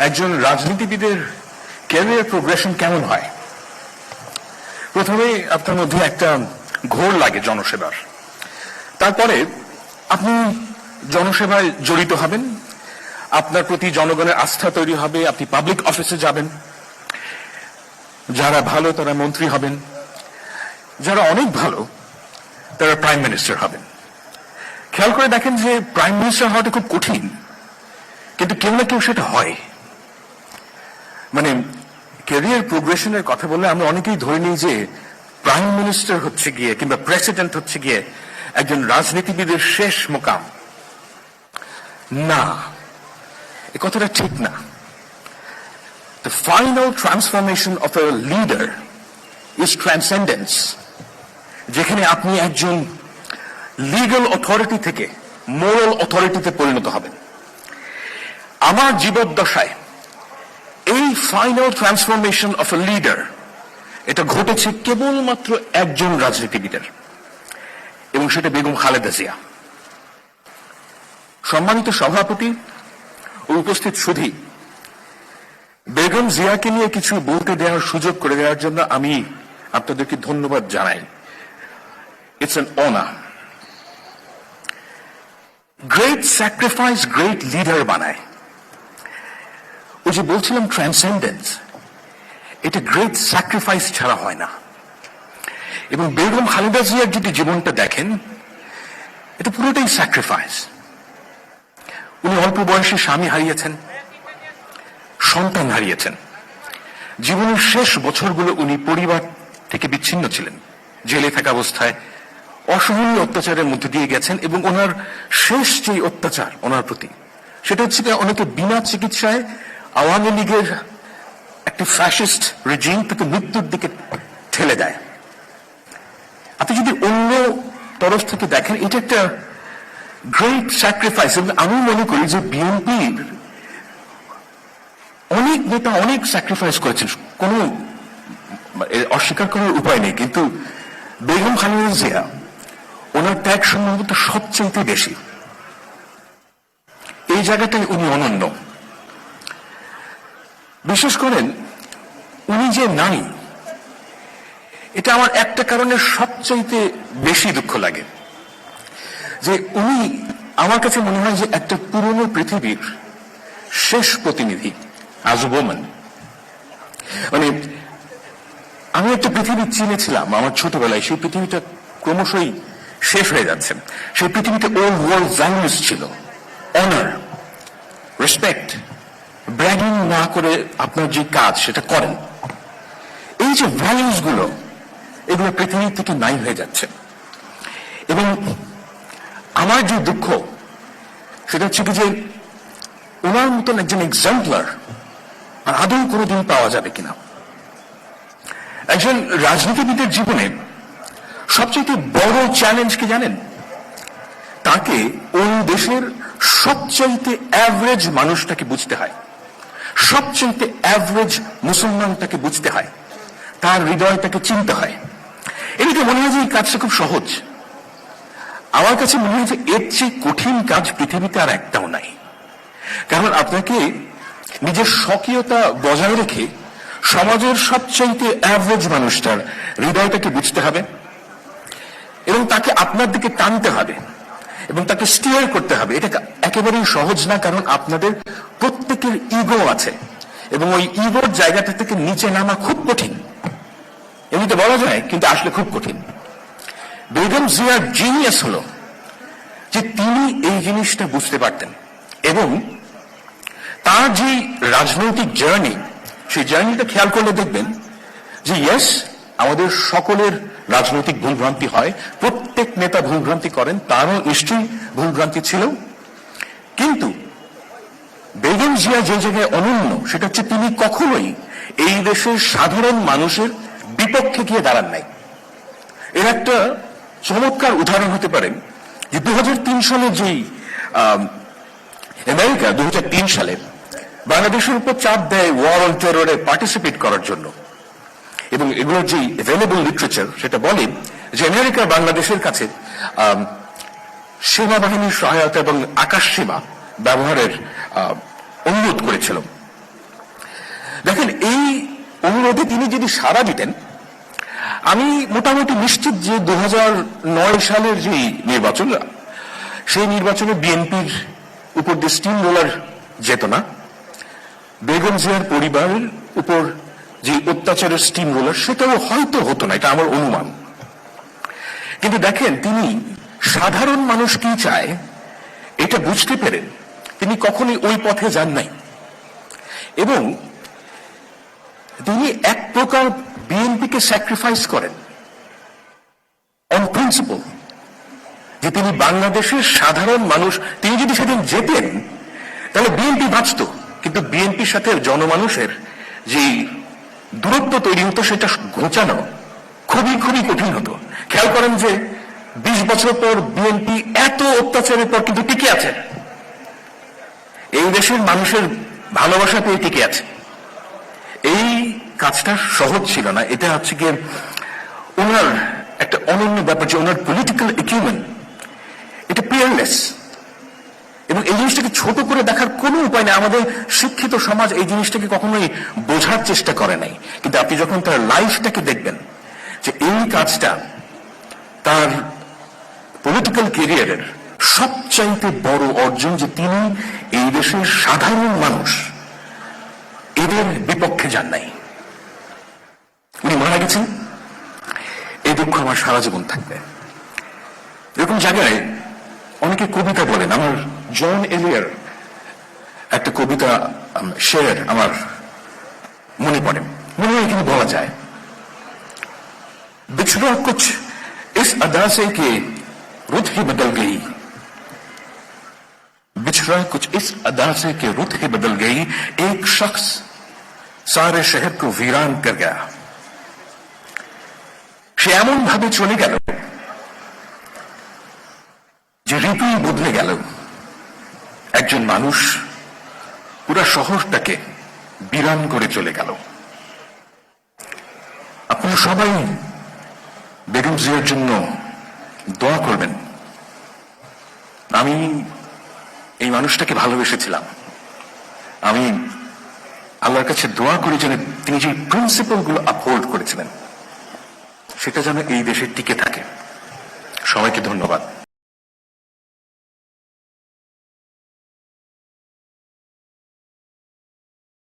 একজন রাজনীতিবিদের career progression কেমন হয়? প্রথমে আপনার মধ্যে একটা ঘোর লাগে জনসেবার, তারপরে আপনি জনসেবায় জড়িত হবেন, আপনার প্রতি জনগণের আস্থা তৈরি হবে, আপনি পাবলিক অফিসে যাবেন, যারা ভালো তারা মন্ত্রী হবেন, যারা অনেক ভালো তারা প্রাইম মিনিস্টার হবেন। খেয়াল করে দেখেন যে প্রাইম মিনিস্টার হওয়াটা খুব কঠিন, কিন্তু কেউ না কেউ সেটা হয়। মানে ক্যারিয়ার প্রোগ্রেশনের কথা বললে আমরা অনেকেই ধরে নিই যে প্রাইম মিনিস্টার হচ্ছে গিয়ে কিংবা প্রেসিডেন্ট হচ্ছে গিয়ে একজন রাজনীতিবিদের শেষ মোকাম। না, এ কথাটা ঠিক না। The final transformation of a leader is transcendence, যেখানে আপনি একজন লিগ্যাল অথরিটি থেকে মোরাল অথরিটিতে পরিণত হবেন। আমার জীবদ্দশায় এই final transformation of a leader এটা ঘটেছে কেবলমাত্র একজন রাজনীতিবিদের, এবং সেটা বেগম খালেদা জিয়া। সম্মানিত সভাপতি ও উপস্থিত সুধী, বেগম জিয়াকে নিয়ে কিছু বলতে দেওয়ার সুযোগ করে দেওয়ার জন্য আমি আপনাদেরকে ধন্যবাদ জানাই। It's an honour. Great sacrifice great leader বানায়। ওই যে বলছিলাম ট্রান্সেন্ডেন্স, এটা গ্রেট স্যাক্রিফাইস ছাড়া হয় না। এবং বেগম খালেদা জিয়ার যদি জীবনটা দেখেন, এটা পুরোটাই স্যাক্রিফাইস। উনি অল্প বয়সে স্বামী হারিয়েছেন, সন্তান হারিয়েছেন, জীবনের শেষ বছরগুলো উনি পরিবার থেকে বিচ্ছিন্ন ছিলেন, জেলে থাকা অবস্থায় অসহনীয় অত্যাচারের মধ্যে দিয়ে গেছেন। এবং ওনার শেষ যে অত্যাচার ওনার প্রতি, সেটা হচ্ছে অনেকে বিনা চিকিৎসায় আওয়ামী লীগের একটি ফ্যাসিস্ট রেজিম তাকে মৃত্যুর দিকে ঠেলে দেয়। আপনি যদি অন্য তরফ থেকে দেখেন, এটা একটা গ্রেট স্যাক্রিফাইস। এবং আমি মনে করি যে বিএনপির অনেক নেতা অনেক স্যাক্রিফাইস করেছেন, কোনো অস্বীকার করার উপায় নেই, কিন্তু বেগম খালেদা জিয়া ওনার ত্যাগ সম্ভবত সবচেয়ে বেশি। এই জায়গাটাই উনি অনন্য। বিশেষ করেন উনি যে নাই, এটা আমার একটা কারণে সবচেয়ে বেশি দুঃখ লাগে, যে উনি আমার কাছে মনে হয় যে একটা পুরনো পৃথিবীর শেষ প্রতিনিধি, আজ ওম্যান। মানে আমি একটা পৃথিবী চিনেছিলাম আমার ছোটবেলায়, সেই পৃথিবীটা ক্রমশই শেষ হয়ে যাচ্ছে। সেই পৃথিবীতে ওল্ড ওয়ার্ল্ড ভ্যালুস ছিল, অনার, রেসপেক্ট, ব্র্যাগিং না করে আপনার যে কাজ সেটা করেন। এই যে ভ্যালুস গুলো, এগুলো পৃথিবী থেকে নাই হয়ে যাচ্ছে। এবং আমার যে দুঃখ সেটা হচ্ছে কি যে ওনার মতন একজন এক্সাম্পলার আর আদৌ কোনোদিন পাওয়া যাবে কিনা। একজন রাজনীতিবিদের জীবনে সবচেয়ে বড় চ্যালেঞ্জ কি জানেন? তাকে ওই দেশের সবচেয়ে অ্যাভারেজ মানুষটাকে বুঝতে হয়, সবচেয়ে অ্যাভারেজ মুসলমানটাকে বুঝতে হয়, তার হৃদয়টাকে চিনতে হয়। এদিকে মনে হয় যে এই কাজটা খুব সহজ। আমার কাছে মনে হয় যে এর চেয়ে কঠিন কাজ পৃথিবীতে আর একটাও নাই। কারণ আপনাকে নিজের স্বকীয়তা বজায় রেখে সমাজের সবচেয়ে অ্যাভারেজ মানুষটার হৃদয়টাকে বুঝতে হবে, এবং তাকে আপনার দিকে টানতে হবে, এবং তাকে স্টিয়ার করতে হবে। এটা একেবারেই সহজ না, কারণ আপনাদের প্রত্যেকের ইগো আছে, এবং ওই ইগোর জায়গাটা থেকে নিচে নামা খুব কঠিন। এমনিতে বলা যায়, কিন্তু আসলে খুব কঠিন। বেগম জিয়ার জিনিয়াস হলো যে তিনি এই জিনিসটা বুঝতে পারতেন, এবং তার যে রাজনৈতিক জার্নি, সেই জার্নিটা খেয়াল করলে দেখবেন যে ইয়েস, আমাদের সকলের রাজনৈতিক ভুলভ্রান্তি হয়, প্রত্যেক নেতা ভুলভ্রান্তি করেন, তারও নিশ্চয়ই ভুলভ্রান্তি ছিল। কিন্তু বেগম জিয়া যে জায়গায় অনন্য, সেটা হচ্ছে তিনি কখনোই এই দেশের সাধারণ মানুষের বিপক্ষে গিয়ে দাঁড়ান নাই। এর একটা চমৎকার উদাহরণ হতে পারেন যে 2003 সালে যেই আমেরিকা 2003 সালে বাংলাদেশের উপর চাপ দেয় ওয়ার অন টেররে পার্টিসিপেট করার জন্য, এবং এগুলোর যে অ্যাভেলেবল লিটারেচার সেটা বলে যে আমেরিকা বাংলাদেশের কাছে সেনাবাহিনীর সহায়তা এবং আকাশ সীমা ব্যবহারের অনুরোধ করেছিল। দেখেন, এই অনুরোধে তিনি যদি সাড়া দিতেন, আমি মোটামুটি নিশ্চিত যে 2009 সালের যে নির্বাচন, সেই নির্বাচনে বিএনপির উপর যে স্টিম রোলার যেত না, বেগম জিয়ার পরিবারের উপর যে অত্যাচারের স্টিম রোলার সেটাও হয়তো হতো না, এটা আমার অনুমান। কিন্তু দেখেন, তিনি সাধারণ মানুষ কি চায় এটা বুঝতে পেরেন তিনি কখনোই ওই পথে যান নাই, এবং তিনি এক প্রকার বিএনপিকে স্যাক্রিফাইস করেন অন প্রিন্সিপল, যে তিনি বাংলাদেশের সাধারণ মানুষ, তিনি যদি সেদিন যেতেন তাহলে বিএনপি বাঁচত, কিন্তু বিএনপির সাথে জনমানুষের যে দূরত্ব তৈরি হতো সেটা ঘোচানো খুবই খুবই কঠিন হতো। খেয়াল করেন যে 20 বছর পর বিএনপি এত অত্যাচারের পর কিন্তু টিকে আছে, এই দেশের মানুষের ভালোবাসা পেয়ে টিকে আছে। এই কাজটা সহজ ছিল না, এটা হচ্ছে গিয়ে ওনার একটা অনন্য ব্যাপার যে ওনার পলিটিক্যাল একিউমেন্ট এটা পিয়ারলেস, এবং এই জিনিসটাকে ছোট করে দেখার কোনো উপায় নেই। আমাদের শিক্ষিত সমাজ এই জিনিসটাকে কখনোই বোঝার চেষ্টা করে নাই, কিন্তু আপনি যখন তার লাইফটাকে দেখবেন যে এই কাজটা তার পলিটিক্যাল ক্যারিয়ারের সবচাইতে বড় অর্জন, যে তিনি এই দেশের সাধারণ মানুষ এদের বিপক্ষে যান নাই, উনি মারা গেছেন, এই দুঃখ আমার সারা জীবন থাকবে। এরকম জায়গায় অনেকে কবিতা বলেন, আমার জন এলিয়ার একটা কবিতা শেয়ার আমার মনে পড়ে, মনে হয় এখানে বলা যায়, बिछड़ा कुछ इस अदा से कि रुत ही बदल गई, बिछड़ा कुछ इस अदा से कि रुत ही बदल गई, एक शख्स सारे शहर को वीरान कर गया। সে এমন ভাবে চলে গেল যে ঋতুই বদলে গেল, একজন মানুষ পুরা শহরটাকে বিরান করে চলে গেল। আপনারা সবাই বেগম জিয়ার জন্য দোয়া করবেন। আমি এই মানুষটাকে ভালোবেসেছিলাম, আমি আল্লাহর কাছে দোয়া করি যেন তিনি যে প্রিন্সিপাল গুলো আপহোল্ড করেছিলেন সেটা যেন এই দেশে টিকে থাকে। সবাইকে ধন্যবাদ।